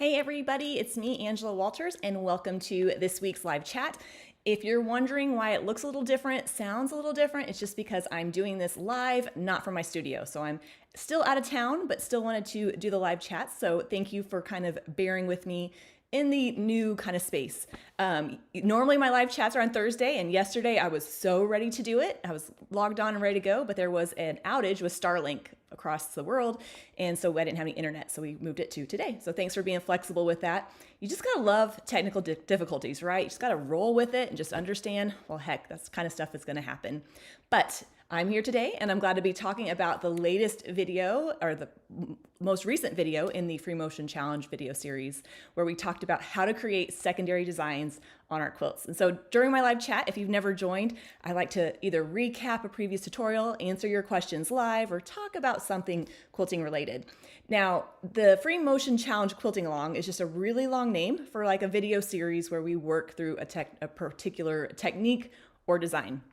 Hey everybody, it's me, Angela Walters, and welcome to this week's live chat. If you're wondering why it looks a little different, sounds a little different, it's just because I'm doing this live, not from my studio. So I'm still out of town, but still wanted to do the live chat. So thank you for kind of bearing with me in the new kind of space. Normally my live chats are on Thursday, and yesterday I was so ready to do it. I was logged on and ready to go, but there was an outage with Starlink across the world, and so I didn't have any internet, so we moved it to today. So thanks for being flexible with that. You just gotta love technical difficulties, right? You just gotta roll with it and just understand, well, heck, that's kind of stuff that's gonna happen. But I'm here today, and I'm glad to be talking about the latest video, or the most recent video in the Free Motion Challenge video series, where we talked about how to create secondary designs on our quilts. And so during my live chat, if you've never joined, I like to either recap a previous tutorial, answer your questions live, or talk about something quilting related. Now, the Free Motion Challenge Quilting Along is just a really long name for like a video series where we work through a particular technique or design.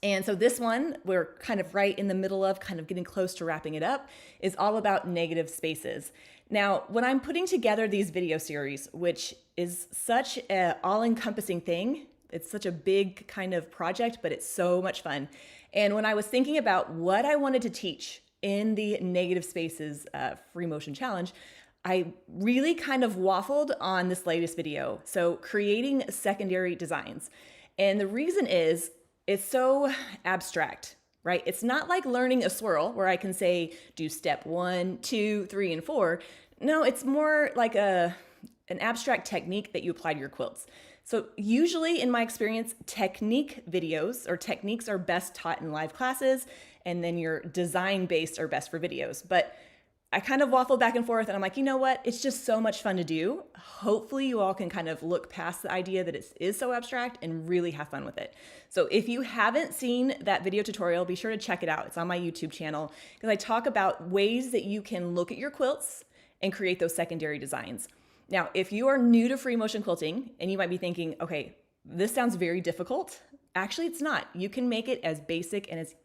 And so this one, we're kind of right in the middle of, kind of getting close to wrapping it up, is all about negative spaces. Now, when I'm putting together these video series, which is such an all-encompassing thing, it's such a big kind of project, but it's so much fun. And when I was thinking about what I wanted to teach in the negative spaces free motion challenge, I really kind of waffled on this latest video. So creating secondary designs. And the reason is, it's so abstract, right? It's not like learning a swirl where I can say, do step 1, 2, 3, and 4. No, it's more like an abstract technique that you apply to your quilts. So usually in my experience, technique videos or techniques are best taught in live classes, and then your design-based are best for videos. But I kind of waffled back and forth, and I'm like, you know what? It's just so much fun to do. Hopefully you all can kind of look past the idea that it is so abstract and really have fun with it. So if you haven't seen that video tutorial, be sure to check it out. It's on my YouTube channel, because I talk about ways that you can look at your quilts and create those secondary designs. Now, if you are new to free motion quilting and you might be thinking, okay, this sounds very difficult. Actually, it's not. You can make it as basic and as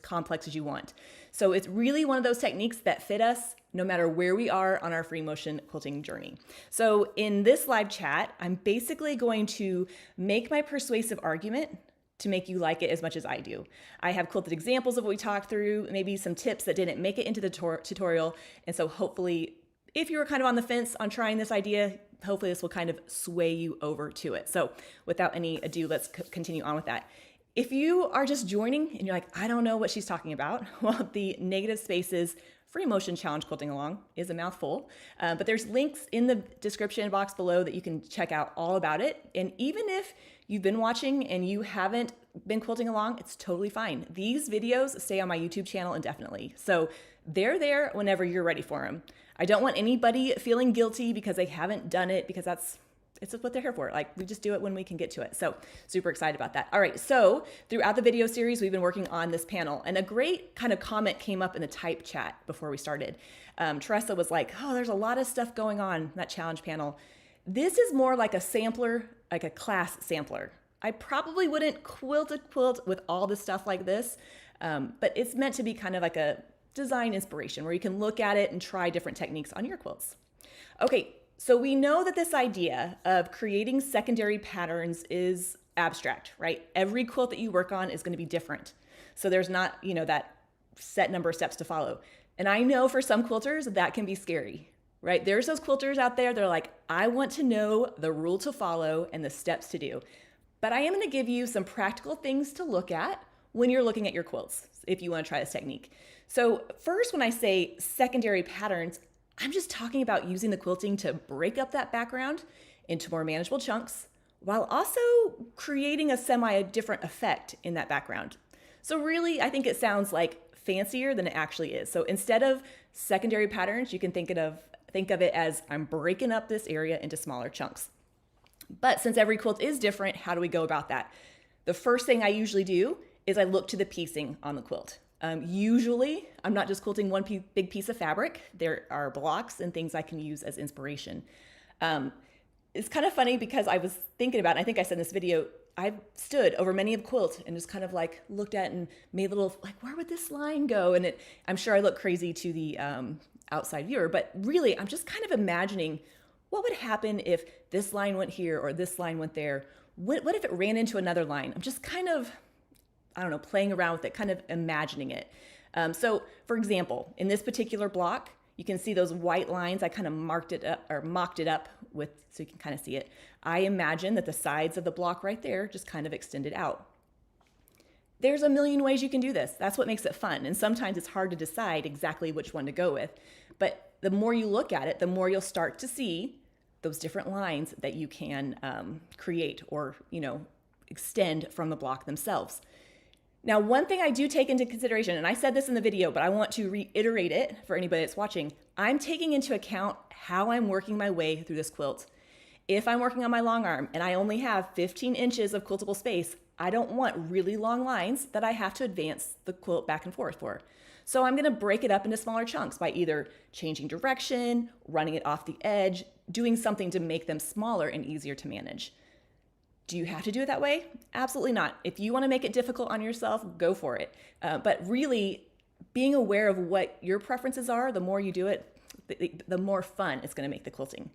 complex as you want. So it's really one of those techniques that fit us no matter where we are on our free motion quilting journey. So in this live chat, I'm basically going to make my persuasive argument to make you like it as much as I do. I have quilted examples of what we talked through, maybe some tips that didn't make it into the tutorial. And so hopefully, if you were kind of on the fence on trying this idea, hopefully this will kind of sway you over to it. So without any ado, let's continue on with that. If you are just joining and you're like, I don't know what she's talking about, well, the Negative Spaces Free Motion Challenge Quilting Along is a mouthful, but there's links in the description box below that you can check out all about it. And even if you've been watching and you haven't been quilting along, it's totally fine. These videos stay on my YouTube channel indefinitely. So they're there whenever you're ready for them. I don't want anybody feeling guilty because they haven't done it, because it's what they're here for. Like, we just do it when we can get to it. So super excited about that. All right, so throughout the video series, we've been working on this panel, and a great kind of comment came up in the type chat before we started. Teresa was like, oh, there's a lot of stuff going on in that challenge panel. This is more like a sampler, like a class sampler. I probably wouldn't quilt a quilt with all the stuff like this, but it's meant to be kind of like a design inspiration where you can look at it and try different techniques on your quilts. Okay, so we know that this idea of creating secondary patterns is abstract, right? Every quilt that you work on is going to be different. So there's not, that set number of steps to follow. And I know for some quilters that can be scary, right? There's those quilters out there, they're like, I want to know the rule to follow and the steps to do. But I am going to give you some practical things to look at when you're looking at your quilts, if you want to try this technique. So first, when I say secondary patterns, I'm just talking about using the quilting to break up that background into more manageable chunks, while also creating a semi-different effect in that background. So really, I think it sounds like fancier than it actually is. So instead of secondary patterns, you can think of it as, I'm breaking up this area into smaller chunks. But since every quilt is different, how do we go about that? The first thing I usually do is I look to the piecing on the quilt. Usually, I'm not just quilting one big piece of fabric. There are blocks and things I can use as inspiration. It's kind of funny because I was thinking about, and I think I said in this video, I've stood over many of quilt and just kind of like looked at and made little, like, where would this line go? And I'm sure I look crazy to the outside viewer, but really I'm just kind of imagining what would happen if this line went here or this line went there? What if it ran into another line? I'm just kind of, I don't know, playing around with it, kind of imagining it. So for example, in this particular block, you can see those white lines. I kind of marked it up or mocked it up with, so you can kind of see it. I imagine that the sides of the block right there just kind of extended out. There's a million ways you can do this. That's what makes it fun. And sometimes it's hard to decide exactly which one to go with. But the more you look at it, the more you'll start to see those different lines that you can create or, extend from the block themselves. Now, one thing I do take into consideration, and I said this in the video, but I want to reiterate it for anybody that's watching, I'm taking into account how I'm working my way through this quilt. If I'm working on my long arm and I only have 15 inches of quiltable space, I don't want really long lines that I have to advance the quilt back and forth for. So I'm gonna break it up into smaller chunks by either changing direction, running it off the edge, doing something to make them smaller and easier to manage. Do you have to do it that way? Absolutely not. If you want to make it difficult on yourself, go for it. But really, being aware of what your preferences are, the more you do it, the more fun it's going to make the quilting.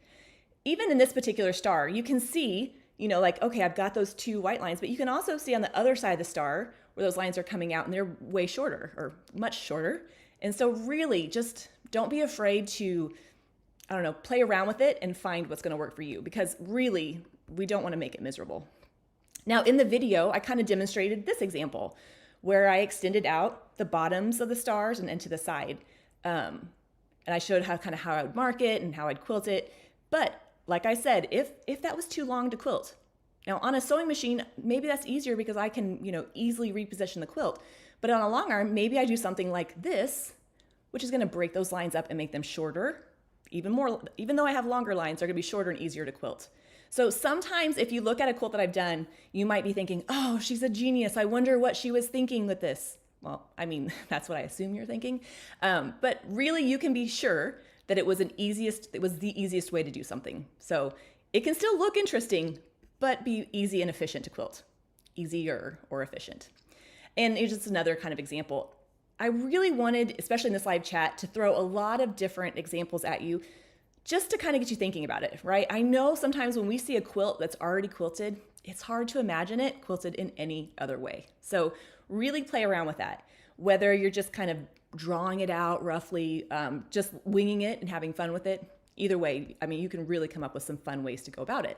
Even in this particular star, you can see, okay, I've got those two white lines, but you can also see on the other side of the star where those lines are coming out and they're way shorter or much shorter. And so really just don't be afraid to, play around with it and find what's going to work for you, because really, we don't want to make it miserable. Now in the video, I kind of demonstrated this example where I extended out the bottoms of the stars and into the side. And I showed how I would mark it and how I'd quilt it. But like I said, if that was too long to quilt, now on a sewing machine, maybe that's easier because I can, easily reposition the quilt. But on a long arm, maybe I do something like this, which is going to break those lines up and make them shorter. Even though I have longer lines, they're going to be shorter and easier to quilt. So sometimes if you look at a quilt that I've done, you might be thinking, oh, she's a genius. I wonder what she was thinking with this. Well, that's what I assume you're thinking. But really you can be sure that it was the easiest way to do something. So it can still look interesting, but be easy and efficient to quilt. Easier or efficient. And it's just another kind of example. I really wanted, especially in this live chat, to throw a lot of different examples at you just to kind of get you thinking about it, right? I know sometimes when we see a quilt that's already quilted, it's hard to imagine it quilted in any other way. So really play around with that. Whether you're just kind of drawing it out roughly, just winging it and having fun with it, either way, you can really come up with some fun ways to go about it.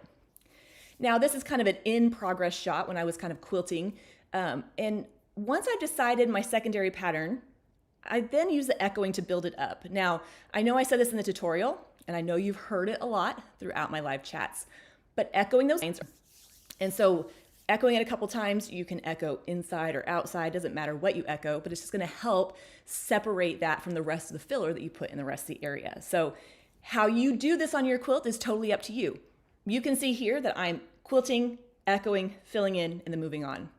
Now, this is kind of an in-progress shot when I was kind of quilting. And once I've decided my secondary pattern, I then use the echoing to build it up. Now, I know I said this in the tutorial, and I know you've heard it a lot throughout my live chats, but echoing those lines, and so echoing it a couple times, you can echo inside or outside, doesn't matter what you echo, but it's just gonna help separate that from the rest of the filler that you put in the rest of the area. So how you do this on your quilt is totally up to you. You can see here that I'm quilting, echoing, filling in, and then moving on.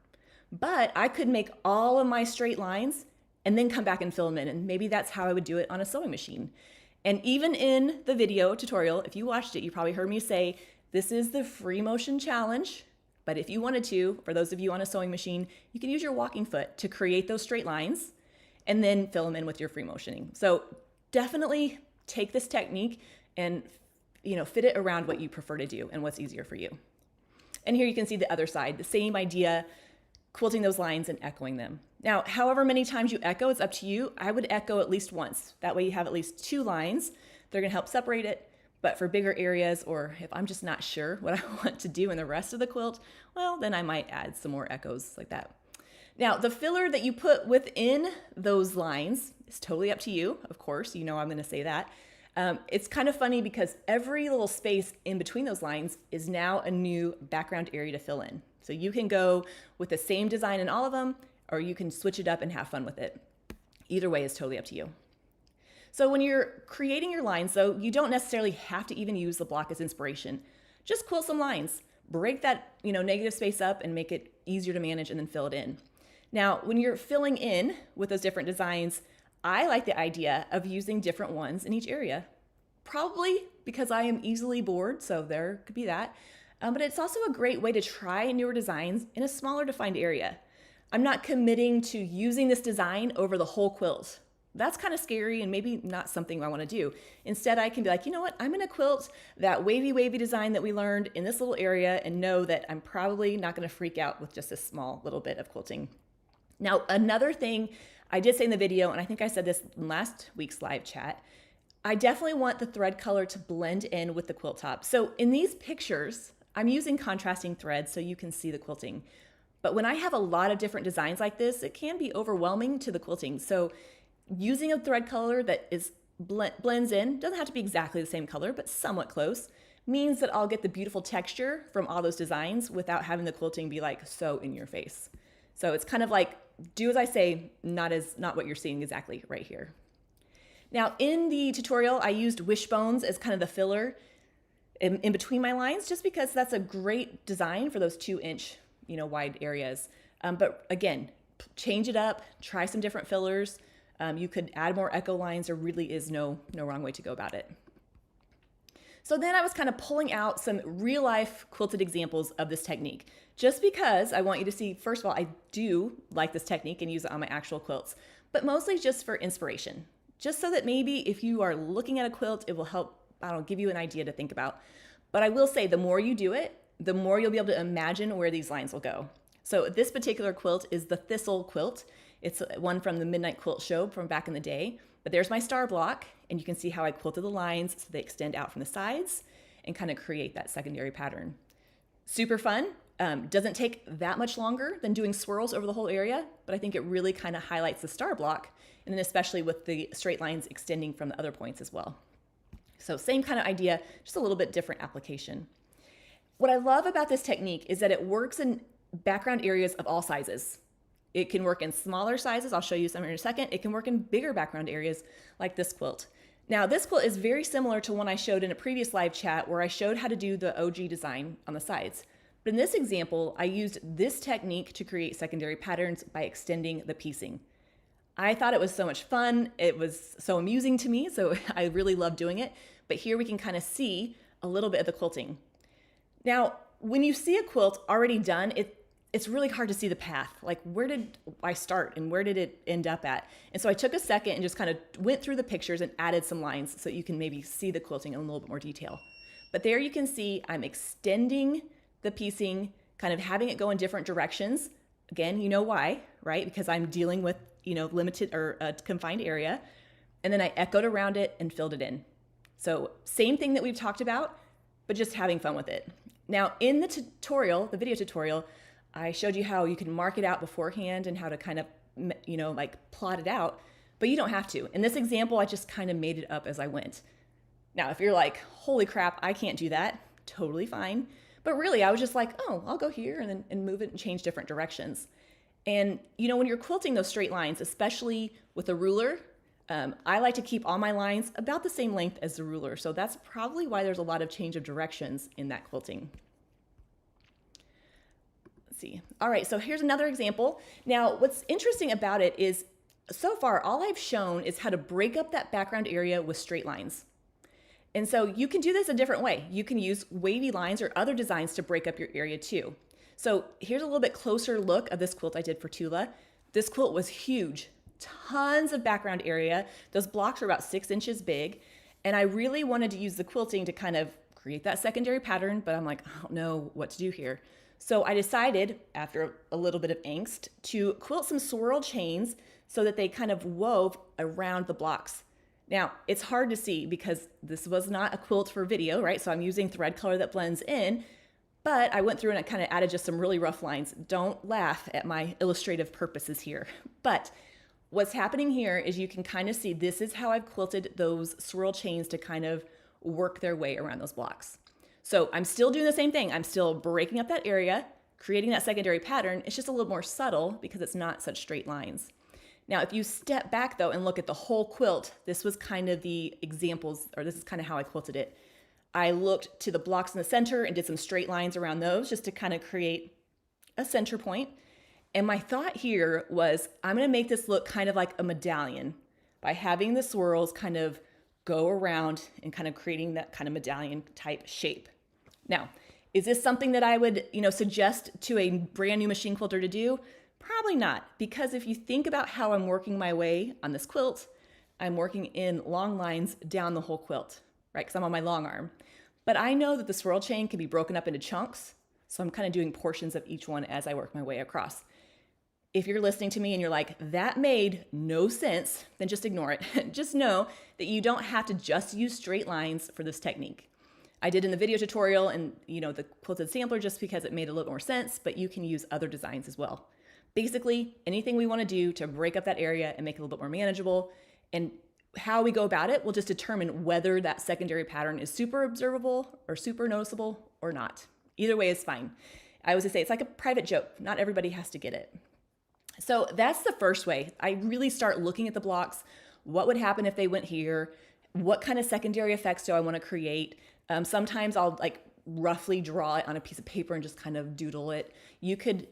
But I could make all of my straight lines and then come back and fill them in. And maybe that's how I would do it on a sewing machine. And even in the video tutorial, if you watched it, you probably heard me say, this is the free motion challenge. But if you wanted to, for those of you on a sewing machine, you can use your walking foot to create those straight lines and then fill them in with your free motioning. So definitely take this technique and fit it around what you prefer to do and what's easier for you. And here you can see the other side, the same idea, quilting those lines and echoing them. Now, however many times you echo, it's up to you. I would echo at least once. That way you have at least two lines. They're gonna help separate it. But for bigger areas, or if I'm just not sure what I want to do in the rest of the quilt, well, then I might add some more echoes like that. Now, the filler that you put within those lines is totally up to you. Of course, I'm gonna say that. It's kind of funny because every little space in between those lines is now a new background area to fill in. So you can go with the same design in all of them, or you can switch it up and have fun with it. Either way is totally up to you. So when you're creating your lines, though, you don't necessarily have to even use the block as inspiration. Just quilt some lines, break that negative space up and make it easier to manage and then fill it in. Now, when you're filling in with those different designs, I like the idea of using different ones in each area. Probably because I am easily bored, so there could be that. But it's also a great way to try newer designs in a smaller defined area. I'm not committing to using this design over the whole quilt. that's kind of scary and maybe not something I want to do. Instead, I can be like, you know what, I'm going to quilt that wavy design that we learned in this little area and know that I'm probably not going to freak out with just a small little bit of quilting. Now, another thing I did say in the video, and I think I said this in last week's live chat, I definitely want the thread color to blend in with the quilt top. So in these pictures, I'm using contrasting threads so you can see the quilting. But when I have a lot of different designs like this, it can be overwhelming to the quilting. So using a thread color that is blends in, doesn't have to be exactly the same color, but somewhat close, means that I'll get the beautiful texture from all those designs without having the quilting be like so in your face. So it's kind of like, do as I say, not what you're seeing exactly right here. Now in the tutorial, I used wishbones as kind of the filler in between my lines, just because that's a great design for those 2-inch, wide areas. But again, change it up, try some different fillers. You could add more echo lines. There really is no wrong way to go about it. So then I was kind of pulling out some real life quilted examples of this technique, just because I want you to see, first of all, I do like this technique and use it on my actual quilts, but mostly just for inspiration, just so that maybe if you are looking at a quilt, it will help, give you an idea to think about. But I will say the more you do it, the more you'll be able to imagine where these lines will go. So this particular quilt is the Thistle quilt. It's one from the Midnight Quilt Show from back in the day. But there's my star block, and you can see how I quilted the lines so they extend out from the sides and kind of create that secondary pattern. Super fun. Doesn't take that much longer than doing swirls over the whole area, but I think it really kind of highlights the star block, and then especially with the straight lines extending from the other points as well. So same kind of idea, just a little bit different application. What I love about this technique is that it works in background areas of all sizes. It can work in smaller sizes. I'll show you some in a second. It can work in bigger background areas like this quilt. Now this quilt is very similar to one I showed in a previous live chat where I showed how to do the OG design on the sides. But in this example, I used this technique to create secondary patterns by extending the piecing. I thought it was so much fun. It was so amusing to me, so I really love doing it. But here we can kind of see a little bit of the quilting. Now, when you see a quilt already done, it's really hard to see the path. Like, where did I start and where did it end up at? And so I took a second and just kind of went through the pictures and added some lines so that you can maybe see the quilting in a little bit more detail. But there you can see I'm extending the piecing, kind of having it go in different directions. Again, you know why, right? Because I'm dealing with, limited or a confined area. And then I echoed around it and filled it in. So same thing that we've talked about, but just having fun with it. Now in the tutorial, the video tutorial, I showed you how you can mark it out beforehand and how to kind of, like plot it out, but you don't have to. In this example, I just kind of made it up as I went. Now, if you're like, holy crap, I can't do that, totally fine. But really, I was just like, oh, I'll go here and move it and change different directions. And, when you're quilting those straight lines, especially with a ruler, I like to keep all my lines about the same length as the ruler. So that's probably why there's a lot of change of directions in that quilting. Let's see. All right, so here's another example. Now, what's interesting about it is so far, all I've shown is how to break up that background area with straight lines. And so you can do this a different way. You can use wavy lines or other designs to break up your area too. So here's a little bit closer look of this quilt I did for Tula. This quilt was huge, tons of background area. Those blocks were about 6 inches big. And I really wanted to use the quilting to kind of create that secondary pattern, but I'm like, I don't know what to do here. So I decided, after a little bit of angst, to quilt some swirl chains so that they kind of wove around the blocks. Now, it's hard to see because this was not a quilt for video, right? So I'm using thread color that blends in, but I went through and I kind of added just some really rough lines. Don't laugh at my illustrative purposes here. But what's happening here is you can kind of see this is how I've quilted those swirl chains to kind of work their way around those blocks. So I'm still doing the same thing. I'm still breaking up that area, creating that secondary pattern. It's just a little more subtle because it's not such straight lines. Now, if you step back though and look at the whole quilt, this was kind of the examples, or this is kind of how I quilted it. I looked to the blocks in the center and did some straight lines around those just to kind of create a center point. And my thought here was, I'm gonna make this look kind of like a medallion by having the swirls kind of go around and kind of creating that kind of medallion type shape. Now, is this something that I would, suggest to a brand new machine quilter to do? Probably not, because if you think about how I'm working my way on this quilt, I'm working in long lines down the whole quilt, right? Because I'm on my long arm. But I know that the swirl chain can be broken up into chunks. So I'm kind of doing portions of each one as I work my way across. If you're listening to me and you're like, that made no sense, then just ignore it. Just know that you don't have to just use straight lines for this technique. I did in the video tutorial and the quilted sampler just because it made a little more sense, but you can use other designs as well. Basically, anything we want to do to break up that area and make it a little bit more manageable, and how we go about it will just determine whether that secondary pattern is super observable or super noticeable or not. Either way is fine. I always say it's like a private joke. Not everybody has to get it. So that's the first way. I really start looking at the blocks. What would happen if they went here? What kind of secondary effects do I want to create? Sometimes I'll roughly draw it on a piece of paper and just kind of doodle it. You could,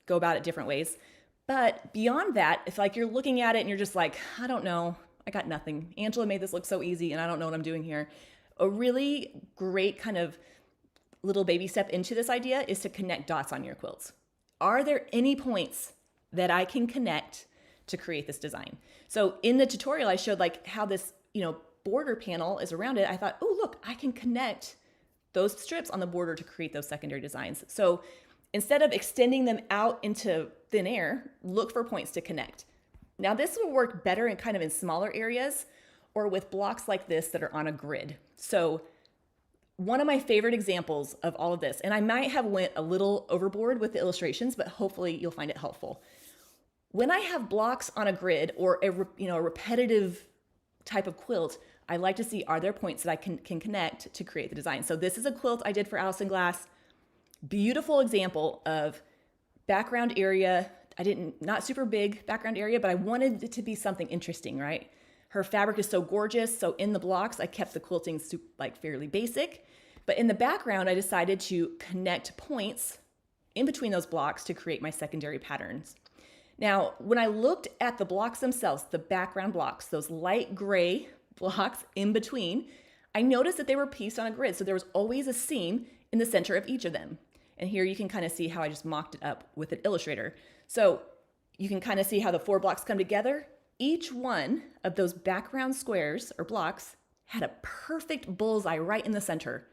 go about it different ways. But beyond that, if you're looking at it and you're just like, I don't know, I got nothing. Angela made this look so easy and I don't know what I'm doing here. A really great kind of little baby step into this idea is to connect dots on your quilts. Are there any points that I can connect to create this design? So in the tutorial, I showed how this, border panel is around it. I thought, oh, look, I can connect those strips on the border to create those secondary designs. So instead of extending them out into thin air, look for points to connect. Now this will work better in smaller areas or with blocks like this that are on a grid. So one of my favorite examples of all of this, and I might have went a little overboard with the illustrations, but hopefully you'll find it helpful. When I have blocks on a grid or a repetitive type of quilt, I like to see, are there points that I can connect to create the design? So this is a quilt I did for Allison Glass. Beautiful example of background area. Not super big background area, but I wanted it to be something interesting, right? Her fabric is so gorgeous. So in the blocks, I kept the quilting fairly basic, but in the background, I decided to connect points in between those blocks to create my secondary patterns. Now, when I looked at the blocks themselves, the background blocks, those light gray blocks in between, I noticed that they were pieced on a grid. So there was always a seam in the center of each of them. And here you can kind of see how I just mocked it up with an illustrator. So you can kind of see how the 4 blocks come together. Each one of those background squares or blocks had a perfect bullseye right in the center.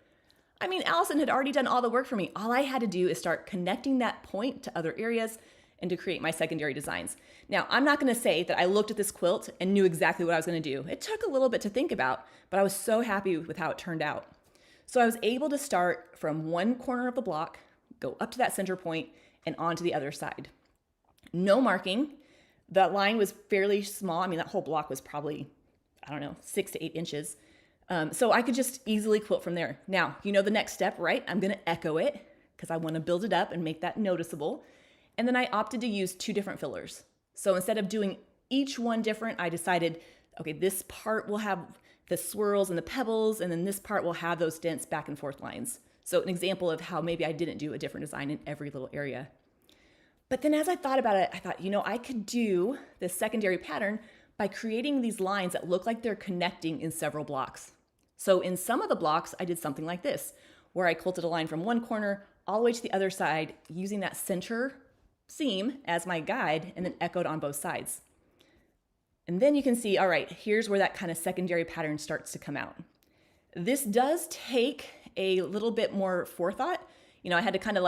I mean, Allison had already done all the work for me. All I had to do is start connecting that point to other areas and to create my secondary designs. Now, I'm not going to say that I looked at this quilt and knew exactly what I was going to do. It took a little bit to think about, but I was so happy with how it turned out. So I was able to start from one corner of the block, go up to that center point, and onto the other side. No marking. That line was fairly small. I mean, that whole block was probably, 6 to 8 inches. So I could just easily quilt from there. Now, the next step, right? I'm going to echo it because I want to build it up and make that noticeable. And then I opted to use 2 different fillers. So instead of doing each one different, I decided, okay, this part will have the swirls and the pebbles, and then this part will have those dense back and forth lines. So an example of how maybe I didn't do a different design in every little area. But then as I thought about it, I thought, I could do this secondary pattern by creating these lines that look like they're connecting in several blocks. So in some of the blocks, I did something like this, where I quilted a line from one corner all the way to the other side using that center seam as my guide and then echoed on both sides. And then you can see, all right, here's where that kind of secondary pattern starts to come out. This does take a little bit more forethought. I had to kind of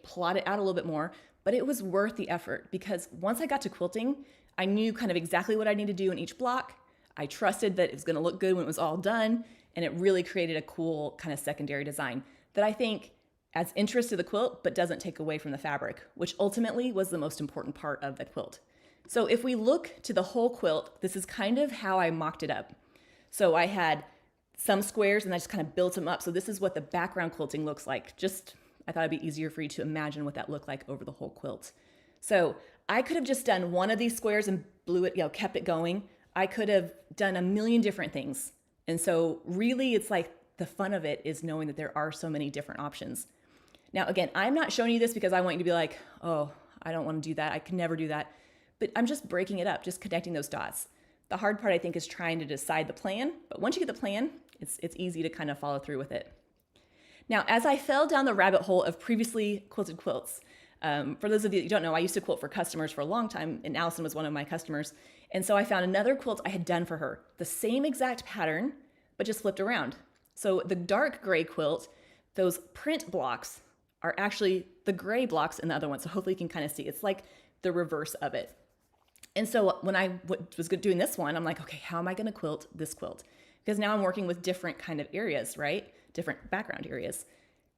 plot it out a little bit more, but it was worth the effort because once I got to quilting, I knew kind of exactly what I needed to do in each block. I trusted that it was going to look good when it was all done, and it really created a cool kind of secondary design that I think adds interest to the quilt, but doesn't take away from the fabric, which ultimately was the most important part of the quilt. So if we look to the whole quilt, this is kind of how I mocked it up. So I had some squares and I just kind of built them up. So this is what the background quilting looks like. I thought it'd be easier for you to imagine what that looked like over the whole quilt. So I could have just done one of these squares and blew it, kept it going. I could have done a million different things. And so really it's the fun of it is knowing that there are so many different options. Now, again, I'm not showing you this because I want you to be like, oh, I don't want to do that. I can never do that. But I'm just breaking it up, just connecting those dots. The hard part, I think, is trying to decide the plan. But once you get the plan, it's easy to kind of follow through with it. Now, as I fell down the rabbit hole of previously quilted quilts, For those of you that don't know, I used to quilt for customers for a long time, and Allison was one of my customers. And so I found another quilt I had done for her, the same exact pattern, but just flipped around. So the dark gray quilt, those print blocks are actually the gray blocks in the other one. So hopefully you can kind of see, it's like the reverse of it. And so when I was doing this one, I'm like, okay, how am I going to quilt this quilt? Because now I'm working with different kind of areas, right? Different background areas.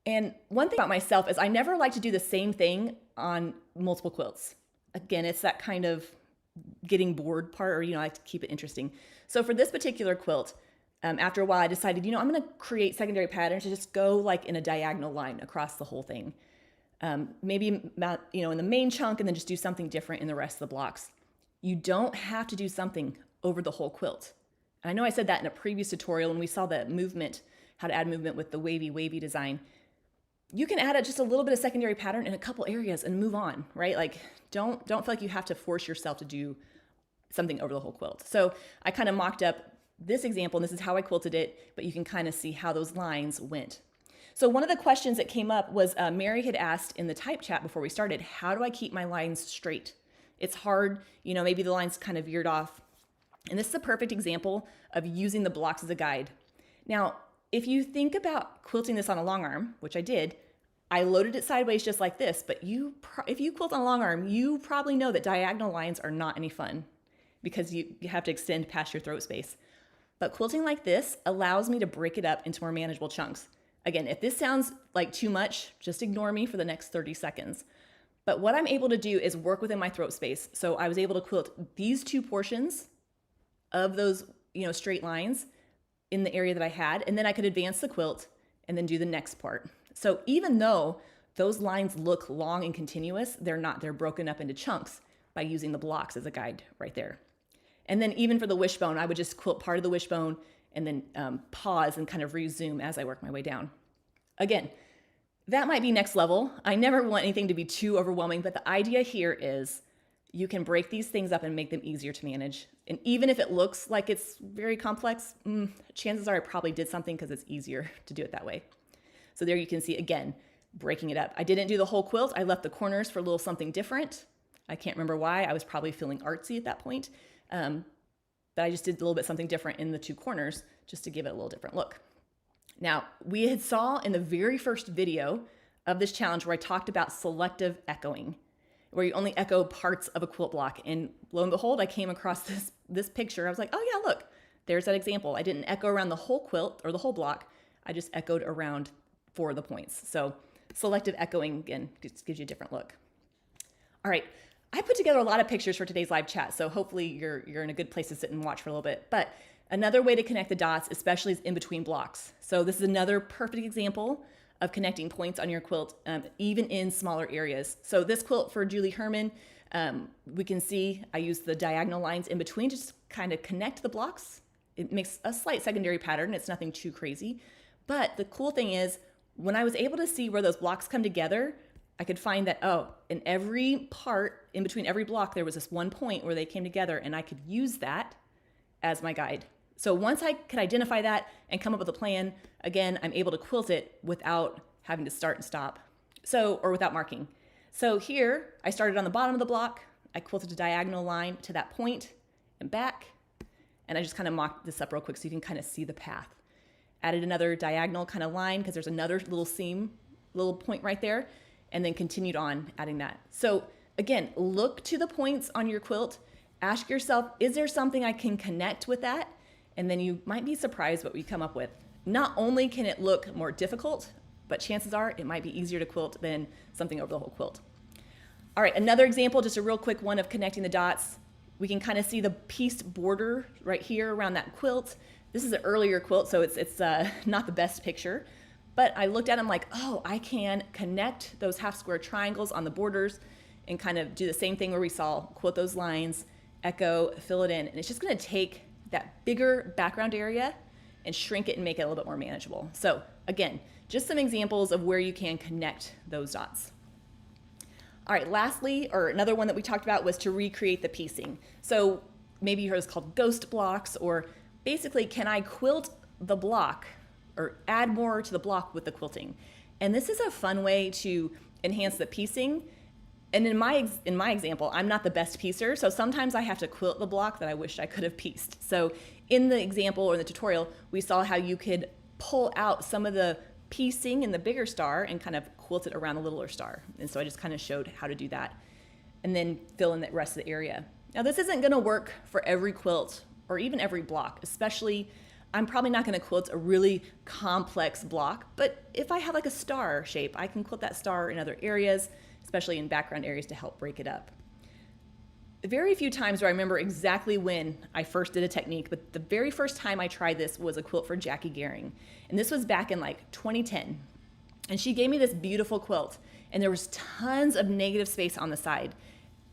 And one thing about myself is I never like to do the same thing on multiple quilts. Again, it's that kind of getting bored part, or, I like to keep it interesting. So for this particular quilt, after a while, I decided, I'm going to create secondary patterns to just go like in a diagonal line across the whole thing. Maybe, in the main chunk, and then just do something different in the rest of the blocks. You don't have to do something over the whole quilt. And I know I said that in a previous tutorial when we saw the movement, how to add movement with the wavy design. You can add just a little bit of secondary pattern in a couple areas and move on, right? Like don't feel like you have to force yourself to do something over the whole quilt. So I kind of mocked up this example, and this is how I quilted it, but you can kind of see how those lines went. So one of the questions that came up was Mary had asked in the type chat before we started, how do I keep my lines straight? It's hard, maybe the lines kind of veered off. And this is a perfect example of using the blocks as a guide. Now, if you think about quilting this on a long arm, which I did, I loaded it sideways just like this, but if you quilt on a long arm, you probably know that diagonal lines are not any fun because you have to extend past your throat space. But quilting like this allows me to break it up into more manageable chunks. Again, if this sounds like too much, just ignore me for the next 30 seconds. But what I'm able to do is work within my throat space. So I was able to quilt these two portions of those, straight lines in the area that I had, and then I could advance the quilt and then do the next part. So even though those lines look long and continuous, they're not. They're broken up into chunks by using the blocks as a guide right there. And then even for the wishbone, I would just quilt part of the wishbone and then pause and kind of resume as I work my way down. Again, that might be next level. I never want anything to be too overwhelming, but the idea here is you can break these things up and make them easier to manage. And even if it looks like it's very complex, chances are I probably did something because it's easier to do it that way. So there you can see, again, breaking it up. I didn't do the whole quilt. I left the corners for a little something different. I can't remember why. I was probably feeling artsy at that point. But I just did a little bit something different in the two corners just to give it a little different look. Now, we had saw in the very first video of this challenge where I talked about selective echoing, where you only echo parts of a quilt block. And lo and behold, I came across this picture. I was like, oh yeah, look, there's that example. I didn't echo around the whole quilt or the whole block. I just echoed around 4 of the points. So selective echoing, again, just gives you a different look. All right, I put together a lot of pictures for today's live chat, so hopefully you're in a good place to sit and watch for a little bit. But another way to connect the dots, especially, is in between blocks. So this is another perfect example of connecting points on your quilt, even in smaller areas. So this quilt for Julie Herman, we can see I use the diagonal lines in between to just kind of connect the blocks. It makes a slight secondary pattern. It's nothing too crazy. But the cool thing is, when I was able to see where those blocks come together, I could find that, in every part, in between every block, there was this one point where they came together, and I could use that as my guide. So once I could identify that and come up with a plan, again, I'm able to quilt it without having to start and stop, or without marking. So here, I started on the bottom of the block, I quilted a diagonal line to that point and back, and I just kind of mocked this up real quick so you can kind of see the path. Added another diagonal kind of line because there's another little seam, little point right there, and then continued on adding that. So again, look to the points on your quilt, ask yourself, is there something I can connect with that? And then you might be surprised what we come up with. Not only can it look more difficult, but chances are it might be easier to quilt than something over the whole quilt. All right, another example, just a real quick one of connecting the dots. We can kind of see the pieced border right here around that quilt. This is an earlier quilt, so it's not the best picture. But I looked at them like, I can connect those half square triangles on the borders and kind of do the same thing where we saw, quilt those lines, echo, fill it in. And it's just gonna take that bigger background area and shrink it and make it a little bit more manageable. So again, just some examples of where you can connect those dots. All right, lastly, or another one that we talked about was to recreate the piecing. So maybe you heard it's called ghost blocks, or basically, can I quilt the block or add more to the block with the quilting? And this is a fun way to enhance the piecing And in my example, I'm not the best piecer, so sometimes I have to quilt the block that I wish I could have pieced. So in the example or the tutorial, we saw how you could pull out some of the piecing in the bigger star and kind of quilt it around the littler star. And so I just kind of showed how to do that and then fill in the rest of the area. Now this isn't gonna work for every quilt or even every block, especially I'm probably not gonna quilt a really complex block, but if I have like a star shape, I can quilt that star in other areas, especially in background areas to help break it up. Very few times do I remember exactly when I first did a technique, but the very first time I tried this was a quilt for Jackie Gehring. And this was back in like 2010. And she gave me this beautiful quilt and there was tons of negative space on the side.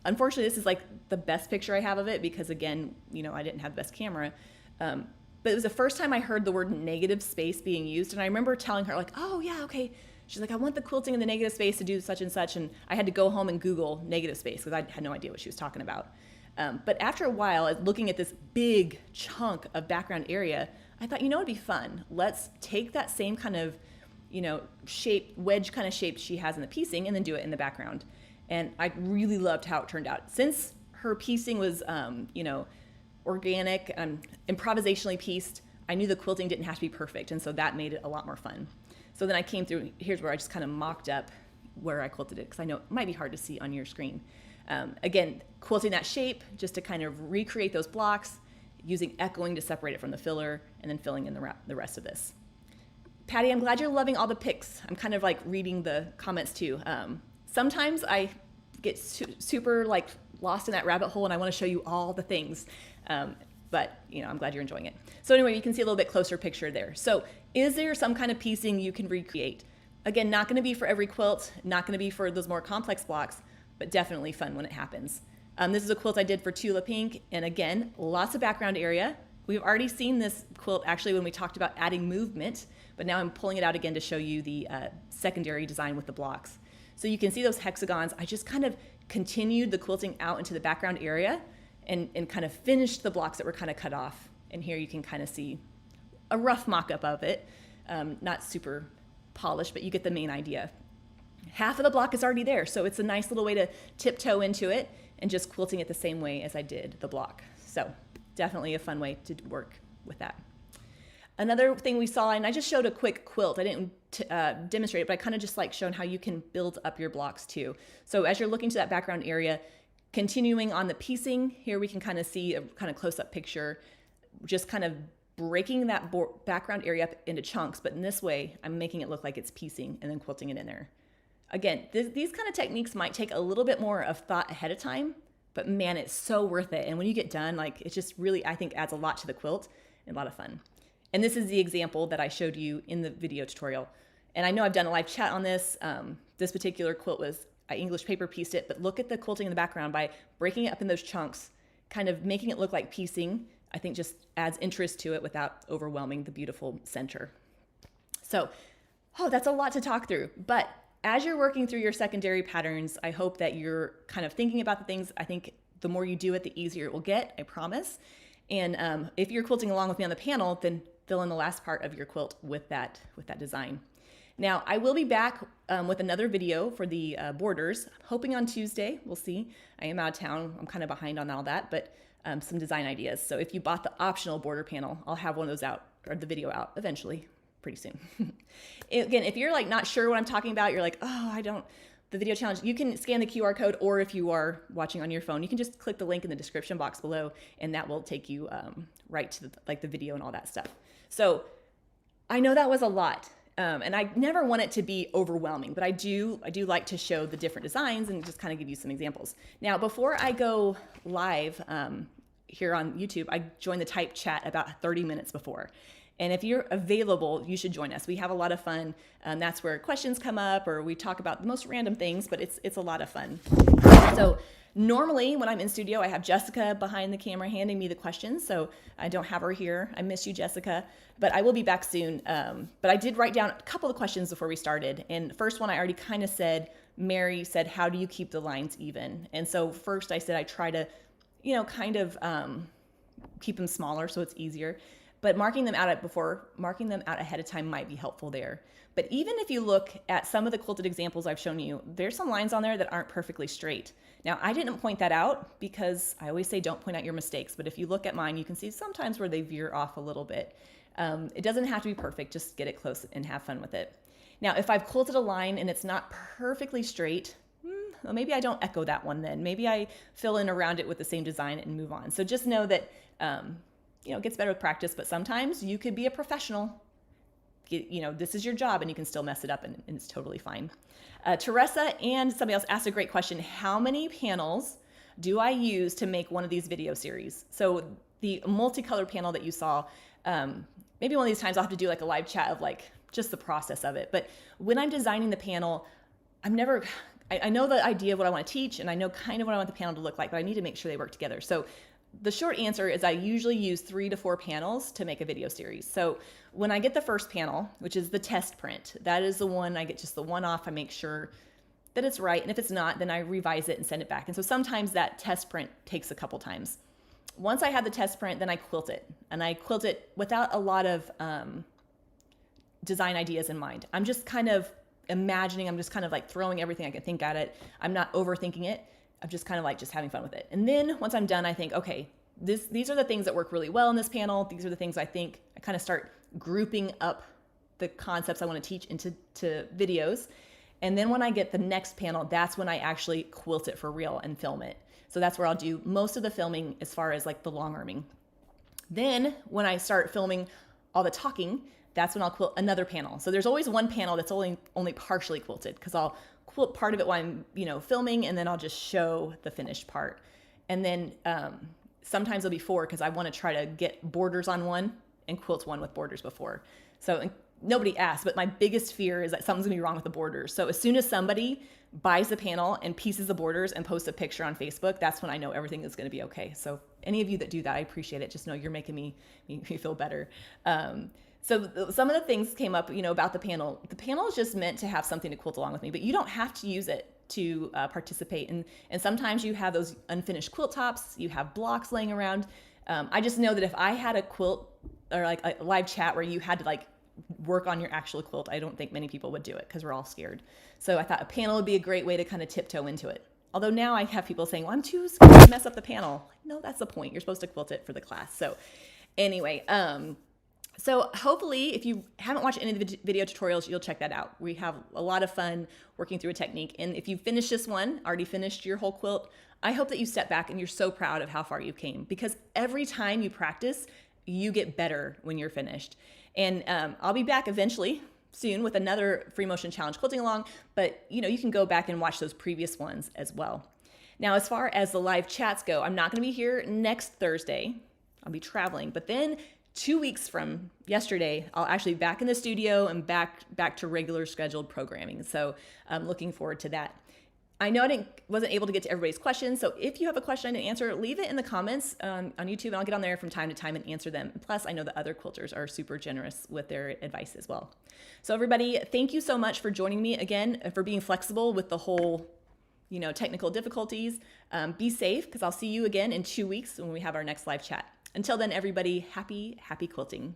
Unfortunately, this is like the best picture I have of it because again, you know, I didn't have the best camera. But it was the first time I heard the word negative space being used. And I remember telling her like, oh yeah, okay. She's like, I want the quilting in the negative space to do such and such. And I had to go home and Google negative space because I had no idea what she was talking about. But after a while, looking at this big chunk of background area, I thought, you know, it'd be fun. Let's take that same kind of, you know, shape, wedge kind of shape she has in the piecing and then do it in the background. And I really loved how it turned out. Since her piecing was, you know, organic, improvisationally pieced, I knew the quilting didn't have to be perfect. And so that made it a lot more fun. So then I came through, here's where I just kind of mocked up where I quilted it because I know it might be hard to see on your screen. Again, quilting that shape just to kind of recreate those blocks, using echoing to separate it from the filler, and then filling in the rest of this. Patty, I'm glad you're loving all the pics. I'm kind of like reading the comments too. Sometimes I get super like lost in that rabbit hole and I want to show you all the things. But you know, I'm glad you're enjoying it. So anyway, you can see a little bit closer picture there. So is there some kind of piecing you can recreate? Again, not gonna be for every quilt, not gonna be for those more complex blocks, but definitely fun when it happens. This is a quilt I did for Tula Pink, and again, lots of background area. We've already seen this quilt actually when we talked about adding movement, but now I'm pulling it out again to show you the secondary design with the blocks. So you can see those hexagons. I just kind of continued the quilting out into the background area and kind of finished the blocks that were kind of cut off. And here you can kind of see a rough mock-up of it. Not super polished, but you get the main idea. Half of the block is already there, so it's a nice little way to tiptoe into it and just quilting it the same way as I did the block. So definitely a fun way to work with that. Another thing we saw, and I just showed a quick quilt. I didn't demonstrate it, but I kind of just like showing how you can build up your blocks too. So as you're looking to that background area, continuing on the piecing, here we can kind of see a kind of close-up picture, just kind of breaking that background area up into chunks, but in this way, I'm making it look like it's piecing and then quilting it in there. Again, these kind of techniques might take a little bit more of thought ahead of time, but man, it's so worth it. And when you get done, like it just really, I think, adds a lot to the quilt and a lot of fun. And this is the example that I showed you in the video tutorial. And I know I've done a live chat on this. This particular quilt was, I English paper pieced it, but look at the quilting in the background by breaking it up in those chunks, kind of making it look like piecing, I think just adds interest to it without overwhelming the beautiful center. So, that's a lot to talk through. But as you're working through your secondary patterns, I hope that you're kind of thinking about the things. I think the more you do it, the easier it will get, I promise. And if you're quilting along with me on the panel, then fill in the last part of your quilt with that design. Now, I will be back with another video for the borders, hoping on Tuesday. We'll see. I am out of town. I'm kind of behind on all that, but some design ideas. So if you bought the optional border panel, I'll have one of those out, or the video out eventually, pretty soon. Again, if you're like not sure what I'm talking about, you're like, the video challenge, you can scan the QR code, or if you are watching on your phone, you can just click the link in the description box below, and that will take you right to the video and all that stuff. So I know that was a lot. And I never want it to be overwhelming, but I do like to show the different designs and just kind of give you some examples. Now, before I go live here on YouTube, I joined the type chat about 30 minutes before. And if you're available, you should join us. We have a lot of fun. That's where questions come up, or we talk about the most random things, but it's a lot of fun. So normally when I'm in studio, I have Jessica behind the camera handing me the questions. So I don't have her here. I miss you, Jessica, but I will be back soon. But I did write down a couple of questions before we started. And the first one I already kind of said, Mary said, how do you keep the lines even? And so first I said, I try to, kind of keep them smaller so it's easier. but marking them out ahead of time might be helpful there. But even if you look at some of the quilted examples I've shown you, there's some lines on there that aren't perfectly straight. Now, I didn't point that out because I always say don't point out your mistakes, but if you look at mine, you can see sometimes where they veer off a little bit. It doesn't have to be perfect, just get it close and have fun with it. Now, if I've quilted a line and it's not perfectly straight, well, maybe I don't echo that one then. Maybe I fill in around it with the same design and move on. So just know that, it gets better with practice, but sometimes you could be a professional. This is your job and you can still mess it up and it's totally fine. Teresa and somebody else asked a great question. How many panels do I use to make one of these video series? So the multicolored panel that you saw, maybe one of these times I'll have to do like a live chat of like just the process of it. But when I'm designing the panel, I know the idea of what I want to teach and I know kind of what I want the panel to look like, but I need to make sure they work together. So the short answer is I usually use 3 to 4 panels to make a video series. So when I get the first panel, which is the test print, that is the one I get just the one off. I make sure that it's right. And if it's not, then I revise it and send it back. And so sometimes that test print takes a couple times. Once I have the test print, then I quilt it. And I quilt it without a lot of design ideas in mind. I'm just kind of imagining, I'm just kind of like throwing everything I can think at it. I'm not overthinking it. I'm just kind of like just having fun with it. And then once I'm done, I think, okay, these are the things that work really well in this panel. These are the things I think I kind of start grouping up the concepts I want to teach into videos. And then when I get the next panel, that's when I actually quilt it for real and film it. So that's where I'll do most of the filming as far as like the long arming. Then when I start filming all the talking, that's when I'll quilt another panel. So there's always one panel that's only partially quilted because I'll quilt part of it while I'm filming, and then I'll just show the finished part. And then sometimes there'll be 4 because I want to try to get borders on one and quilt one with borders before. So nobody asked, but my biggest fear is that something's gonna be wrong with the borders. So as soon as somebody buys the panel and pieces the borders and posts a picture on Facebook, that's when I know everything is gonna be okay. So any of you that do that, I appreciate it. Just know you're making me feel better. So some of the things came up, about the panel. The panel is just meant to have something to quilt along with me, but you don't have to use it to participate. And sometimes you have those unfinished quilt tops, you have blocks laying around. I just know that if I had a quilt or like a live chat where you had to like work on your actual quilt, I don't think many people would do it because we're all scared. So I thought a panel would be a great way to kind of tiptoe into it. Although now I have people saying, well, I'm too scared to mess up the panel. No, that's the point. You're supposed to quilt it for the class. So anyway, so hopefully if you haven't watched any of the video tutorials, you'll check that out. We have a lot of fun working through a technique. And if you finish this one, already finished your whole quilt, I hope that you step back and you're so proud of how far you came, because every time you practice, you get better when you're finished. And I'll be back eventually soon with another free motion challenge quilting along, but you can go back and watch those previous ones as well. Now, as far as the live chats go, I'm not going to be here next Thursday. I'll be traveling, but then 2 weeks from yesterday, I'll actually be back in the studio and back to regular scheduled programming. So I'm looking forward to that. I know I wasn't able to get to everybody's questions, so if you have a question I didn't answer, leave it in the comments on YouTube, and I'll get on there from time to time and answer them. Plus, I know the other quilters are super generous with their advice as well. So everybody, thank you so much for joining me again, for being flexible with the whole technical difficulties. Be safe, because I'll see you again in 2 weeks when we have our next live chat. Until then, everybody, happy quilting.